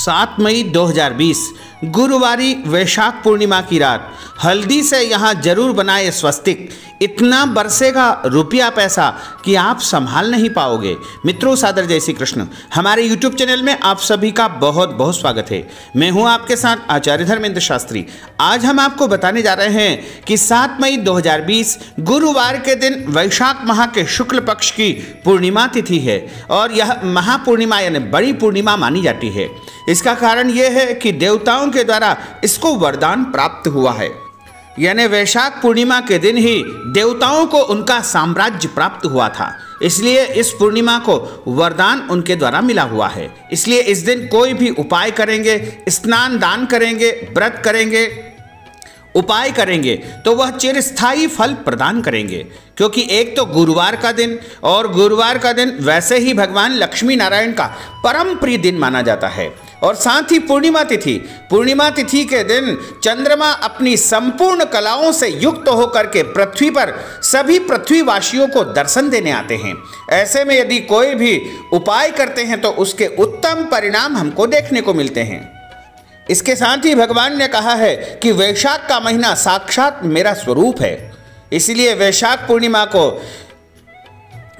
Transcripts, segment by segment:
7 मई 2020 गुरुवारी वैशाख पूर्णिमा की रात हल्दी से यहाँ जरूर बनाए स्वस्तिक। इतना बरसेगा रुपया पैसा कि आप संभाल नहीं पाओगे। मित्रों, सादर जय श्री कृष्ण। हमारे YouTube चैनल में आप सभी का बहुत बहुत स्वागत है। मैं हूं आपके साथ आचार्य धर्मेंद्र शास्त्री। आज हम आपको बताने जा रहे हैं कि 7 मई 2020 गुरुवार के दिन वैशाख माह के शुक्ल पक्ष की पूर्णिमा तिथि है और यह महापूर्णिमा यानी बड़ी पूर्णिमा मानी जाती है। इसका कारण यह है कि देवताओं के द्वारा इसको वरदान प्राप्त हुआ है, यानी वैशाख पूर्णिमा के दिन ही देवताओं को उनका साम्राज्य प्राप्त हुआ था। इसलिए इस पूर्णिमा को वरदान उनके द्वारा मिला हुआ है। इसलिए इस दिन कोई भी उपाय करेंगे, स्नान दान करेंगे, व्रत करेंगे, उपाय करेंगे तो वह चिरस्थायी फल प्रदान करेंगे। क्योंकि एक तो गुरुवार का दिन, और गुरुवार का दिन वैसे ही भगवान लक्ष्मी नारायण का परम प्रिय दिन माना जाता है। और साथ ही पूर्णिमा तिथि के दिन चंद्रमा अपनी संपूर्ण कलाओं से युक्त होकर के पृथ्वी पर सभी पृथ्वीवासियों को दर्शन देने आते हैं। ऐसे में यदि कोई भी उपाय करते हैं तो उसके उत्तम परिणाम हमको देखने को मिलते हैं। इसके साथ ही भगवान ने कहा है कि वैशाख का महीना साक्षात मेरा स्वरूप है। इसलिए वैशाख पूर्णिमा को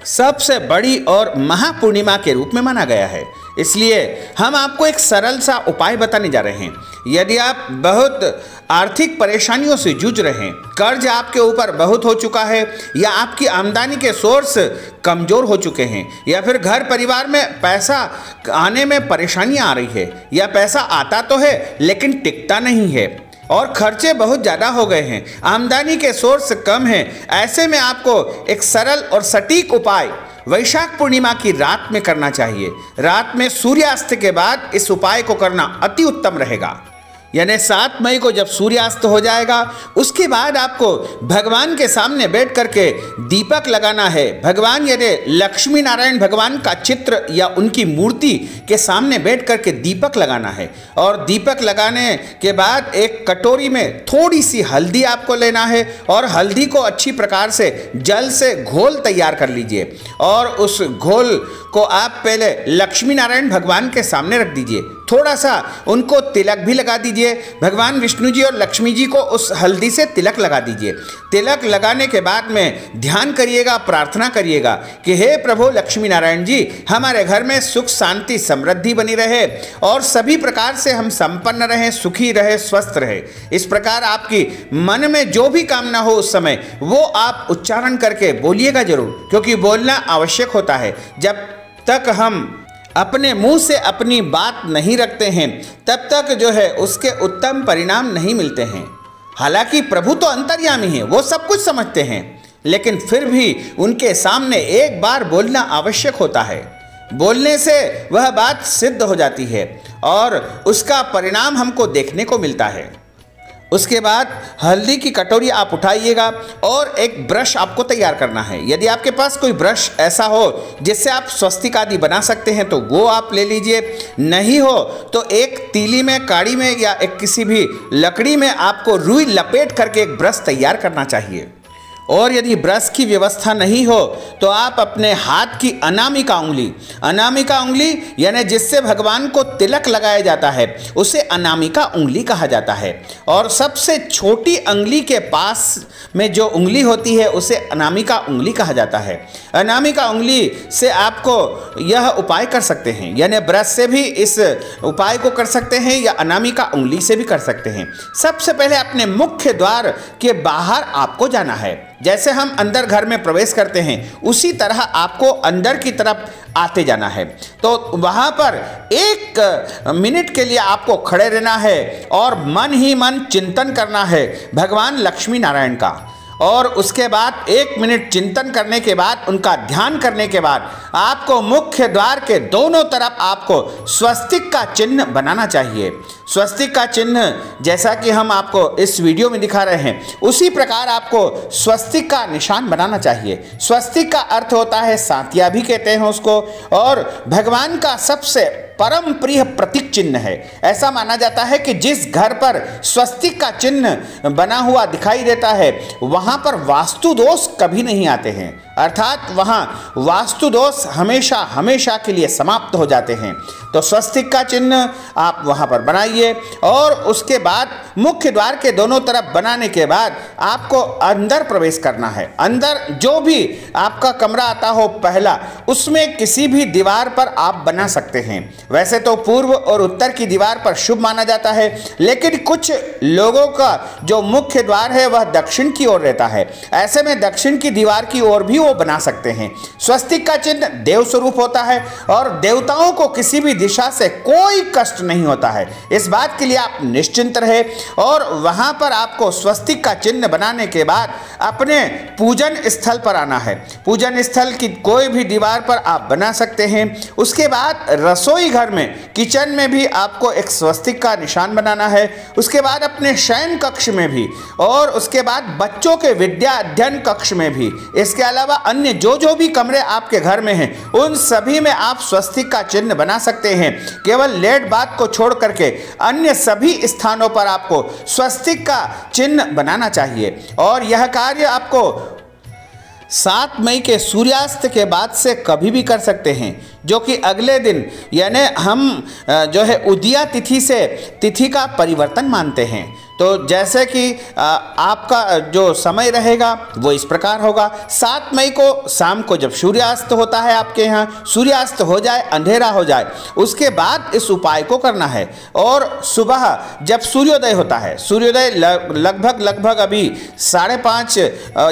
सबसे बड़ी और महापूर्णिमा के रूप में माना गया है। इसलिए हम आपको एक सरल सा उपाय बताने जा रहे हैं। यदि आप बहुत आर्थिक परेशानियों से जूझ रहे हैं, कर्ज आपके ऊपर बहुत हो चुका है, या आपकी आमदनी के सोर्स कमज़ोर हो चुके हैं, या फिर घर परिवार में पैसा आने में परेशानियां आ रही है, या पैसा आता तो है लेकिन टिकता नहीं है और खर्चे बहुत ज़्यादा हो गए हैं, आमदनी के सोर्स कम हैं, ऐसे में आपको एक सरल और सटीक उपाय वैशाख पूर्णिमा की रात में करना चाहिए। रात में सूर्यास्त के बाद इस उपाय को करना अति उत्तम रहेगा। यानी 7 मई को जब सूर्यास्त हो जाएगा उसके बाद आपको भगवान के सामने बैठ करके दीपक लगाना है। भगवान यानी लक्ष्मी नारायण भगवान का चित्र या उनकी मूर्ति के सामने बैठ करके दीपक लगाना है। और दीपक लगाने के बाद एक कटोरी में थोड़ी सी हल्दी आपको लेना है और हल्दी को अच्छी प्रकार से जल से घोल तैयार कर लीजिए और उस घोल को आप पहले लक्ष्मी नारायण भगवान के सामने रख दीजिए। थोड़ा सा उनको तिलक भी लगा दीजिए। भगवान विष्णु जी और लक्ष्मी जी को उस हल्दी से तिलक लगा दीजिए। तिलक लगाने के बाद में ध्यान करिएगा, प्रार्थना करिएगा कि हे प्रभु लक्ष्मी नारायण जी, हमारे घर में सुख शांति समृद्धि बनी रहे और सभी प्रकार से हम संपन्न रहें, सुखी रहे, स्वस्थ रहे। इस प्रकार आपकी मन में जो भी कामना हो उस समय वो आप उच्चारण करके बोलिएगा जरूर, क्योंकि बोलना आवश्यक होता है। जब तक हम अपने मुंह से अपनी बात नहीं रखते हैं तब तक जो है उसके उत्तम परिणाम नहीं मिलते हैं। हालांकि प्रभु तो अंतर्यामी हैं, वो सब कुछ समझते हैं, लेकिन फिर भी उनके सामने एक बार बोलना आवश्यक होता है। बोलने से वह बात सिद्ध हो जाती है और उसका परिणाम हमको देखने को मिलता है। उसके बाद हल्दी की कटोरी आप उठाइएगा और एक ब्रश आपको तैयार करना है। यदि आपके पास कोई ब्रश ऐसा हो जिससे आप स्वस्तिक आदि बना सकते हैं तो वो आप ले लीजिए। नहीं हो तो एक तीली में, काड़ी में या एक किसी भी लकड़ी में आपको रुई लपेट करके एक ब्रश तैयार करना चाहिए। और यदि ब्रश की व्यवस्था नहीं हो तो आप अपने हाथ की अनामिका उंगली यानी जिससे भगवान को तिलक लगाया जाता है उसे अनामिका उंगली कहा जाता है। और सबसे छोटी उंगली के पास में जो उंगली होती है उसे अनामिका उंगली कहा जाता है। अनामिका उंगली से आपको यह उपाय कर सकते हैं, यानी ब्रश से भी इस उपाय को कर सकते हैं या अनामिका उंगली से भी कर सकते हैं। सबसे पहले अपने मुख्य द्वार के बाहर आपको जाना है। जैसे हम अंदर घर में प्रवेश करते हैं उसी तरह आपको अंदर की तरफ आते जाना है। तो वहाँ पर 1 मिनट के लिए आपको खड़े रहना है और मन ही मन चिंतन करना है भगवान लक्ष्मी नारायण का। और उसके बाद 1 मिनट चिंतन करने के बाद, उनका ध्यान करने के बाद आपको मुख्य द्वार के दोनों तरफ आपको स्वस्तिक का चिन्ह बनाना चाहिए। स्वस्तिक का चिन्ह जैसा कि हम आपको इस वीडियो में दिखा रहे हैं उसी प्रकार आपको स्वस्तिक का निशान बनाना चाहिए। स्वस्तिक का अर्थ होता है सातिया भी कहते हैं उसको, और भगवान का सबसे परम प्रिय प्रतीक चिन्ह है। ऐसा माना जाता है कि जिस घर पर स्वस्तिक का चिन्ह बना हुआ दिखाई देता है वहां पर वास्तु दोष कभी नहीं आते हैं। अर्थात वहाँ वास्तु दोष हमेशा हमेशा के लिए समाप्त हो जाते हैं। तो स्वस्तिक का चिन्ह आप वहाँ पर बनाइए और उसके बाद मुख्य द्वार के दोनों तरफ बनाने के बाद आपको अंदर प्रवेश करना है। अंदर जो भी आपका कमरा आता हो पहला, उसमें किसी भी दीवार पर आप बना सकते हैं। वैसे तो पूर्व और उत्तर की दीवार पर शुभ माना जाता है, लेकिन कुछ लोगों का जो मुख्य द्वार है वह दक्षिण की ओर रहता है। ऐसे में दक्षिण की दीवार की ओर भी वो बना सकते हैं। स्वस्तिक का चिन्ह देव स्वरूप होता है और देवताओं को किसी भी दिशा से कोई कष्ट नहीं होता है। इस बात के लिए आप निश्चिंत रहे। और वहां पर आपको स्वस्तिक का चिन्ह बनाने के बाद अपने पूजन स्थल पर आना है। पूजन स्थल की कोई भी दीवार पर आप बना सकते हैं। उसके बाद रसोई घर में, किचन में भी आपको एक स्वस्तिक का निशान बनाना है। उसके बाद अपने शयन कक्ष में भी, और उसके बाद बच्चों के विद्या अध्ययन कक्ष में भी। इसके अलावा अन्य जो भी कमरे आपके घर में हैं, उन सभी में आप स्वस्तिक का चिन्ह बना सकते हैं। केवल लेट बात को छोड़ करके अन्य सभी स्थानों पर आपको स्वस्तिक का चिन्ह बनाना चाहिए। और यह कार्य आपको 7 मई के सूर्यास्त के बाद से कभी भी कर सकते हैं, जो कि अगले दिन, यानी हम जो है उदया तिथि से तिथि का परिवर्तन मानते हैं। तो जैसे कि आपका जो समय रहेगा वो इस प्रकार होगा। 7 मई को शाम को जब सूर्यास्त होता है, आपके यहाँ सूर्यास्त हो जाए, अंधेरा हो जाए, उसके बाद इस उपाय को करना है। और सुबह जब सूर्योदय होता है, सूर्योदय लगभग अभी 5:30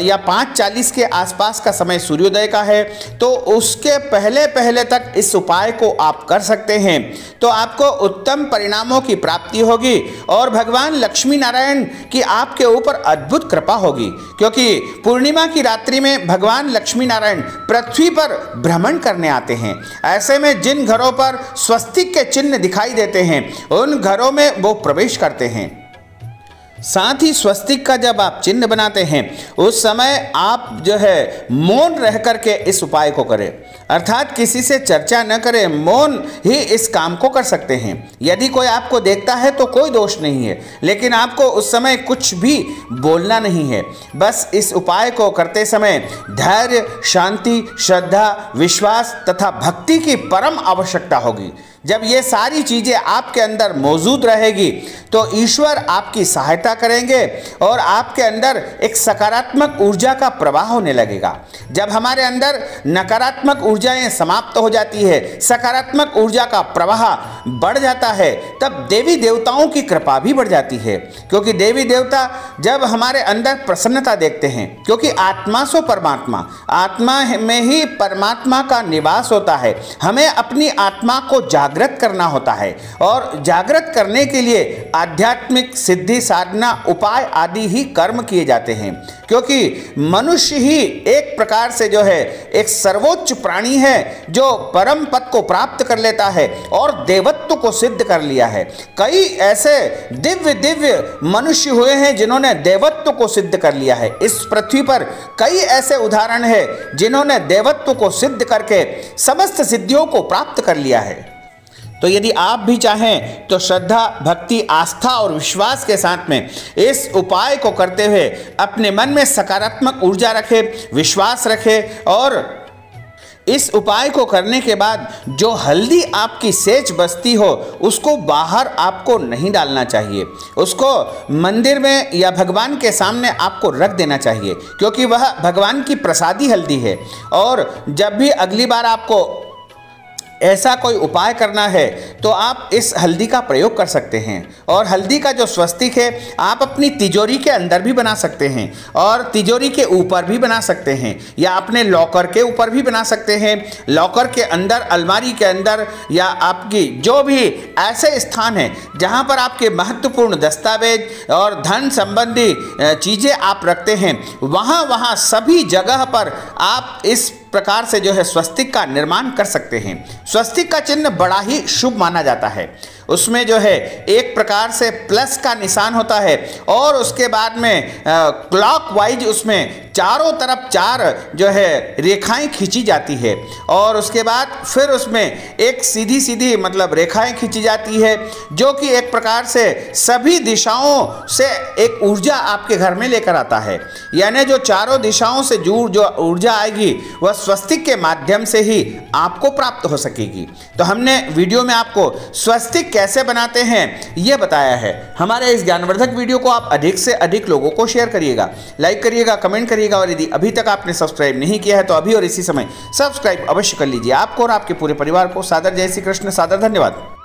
या 5:40 के आसपास का समय सूर्योदय का है, तो उसके पहले तक इस उपाय को आप कर सकते हैं। तो आपको उत्तम परिणामों की प्राप्ति होगी और भगवान लक्ष्मी नारायण की आपके ऊपर अद्भुत कृपा होगी, क्योंकि पूर्णिमा की रात्रि में भगवान लक्ष्मी नारायण पृथ्वी पर भ्रमण करने आते हैं। ऐसे में जिन घरों पर स्वस्तिक के चिन्ह दिखाई देते हैं, उन घरों में वो प्रवेश करते हैं। साथ ही स्वस्तिक का जब आप चिन्ह बनाते हैं, उस समय आप जो है मौन रह करके इस उपाय को करें, अर्थात किसी से चर्चा न करें, मौन ही इस काम को कर सकते हैं। यदि कोई आपको देखता है तो कोई दोष नहीं है, लेकिन आपको उस समय कुछ भी बोलना नहीं है। बस इस उपाय को करते समय धैर्य, शांति, श्रद्धा, विश्वास तथा भक्ति की परम आवश्यकता होगी। जब ये सारी चीज़ें आपके अंदर मौजूद रहेगी तो ईश्वर आपकी सहायता करेंगे और आपके अंदर एक सकारात्मक ऊर्जा का प्रवाह होने लगेगा। जब हमारे अंदर नकारात्मक ऊर्जाएं समाप्त हो जाती है, सकारात्मक ऊर्जा का प्रवाह बढ़ जाता है, तब देवी देवताओं की कृपा भी बढ़ जाती है। क्योंकि देवी देवता जब हमारे अंदर प्रसन्नता देखते हैं, क्योंकि आत्मा सो परमात्मा, आत्मा में ही परमात्मा का निवास होता है। हमें अपनी आत्मा को जागृत करना होता है और जागृत करने के लिए आध्यात्मिक सिद्धि, साधना, उपाय आदि ही कर्म किए जाते हैं। क्योंकि मनुष्य ही एक प्रकार से जो है एक सर्वोच्च प्राणी है, जो परम पद को प्राप्त कर लेता है और देवत्व को सिद्ध कर लिया है। कई ऐसे दिव्य मनुष्य हुए हैं जिन्होंने देवत्व को सिद्ध कर लिया है। इस पृथ्वी पर कई ऐसे उदाहरण हैं जिन्होंने देवत्व को सिद्ध करके समस्त सिद्धियों को प्राप्त कर लिया है। तो यदि आप भी चाहें तो श्रद्धा, भक्ति, आस्था और विश्वास के साथ में इस उपाय को करते हुए अपने मन में सकारात्मक ऊर्जा रखें, विश्वास रखें और इस उपाय को करने के बाद जो हल्दी आपकी सेज बचती हो उसको बाहर आपको नहीं डालना चाहिए। उसको मंदिर में या भगवान के सामने आपको रख देना चाहिए, क्योंकि वह भगवान की प्रसादी हल्दी है। और जब भी अगली बार आपको ऐसा कोई उपाय करना है तो आप इस हल्दी का प्रयोग कर सकते हैं। और हल्दी का जो स्वस्तिक है आप अपनी तिजोरी के अंदर भी बना सकते हैं और तिजोरी के ऊपर भी बना सकते हैं या अपने लॉकर के ऊपर भी बना सकते हैं। लॉकर के अंदर, अलमारी के अंदर या आपकी जो भी ऐसे स्थान हैं जहां पर आपके महत्वपूर्ण दस्तावेज और धन संबंधी चीज़ें आप रखते हैं, वहाँ सभी जगह पर आप इस प्रकार से जो है स्वस्तिक का निर्माण कर सकते हैं। स्वस्तिक का चिन्ह बड़ा ही शुभ माना जाता है। उसमें जो है एक प्रकार से प्लस का निशान होता है और उसके बाद में क्लॉकवाइज उसमें चारों तरफ 4 जो है रेखाएं खींची जाती है और उसके बाद फिर उसमें एक सीधी सीधी मतलब रेखाएं खींची जाती है, जो कि एक प्रकार से सभी दिशाओं से एक ऊर्जा आपके घर में लेकर आता है। यानी जो चारों दिशाओं से जो ऊर्जा आएगी वह स्वस्तिक के माध्यम से ही आपको प्राप्त हो सकेगी। तो हमने वीडियो में आपको स्वस्तिक कैसे बनाते हैं यह बताया है। हमारे इस ज्ञानवर्धक वीडियो को आप अधिक से अधिक लोगों को शेयर करिएगा, लाइक करिएगा, कमेंट करिएगा और यदि अभी तक आपने सब्सक्राइब नहीं किया है तो अभी और इसी समय सब्सक्राइब अवश्य कर लीजिए। आपको और आपके पूरे परिवार को सादर जय श्री कृष्ण, सादर धन्यवाद।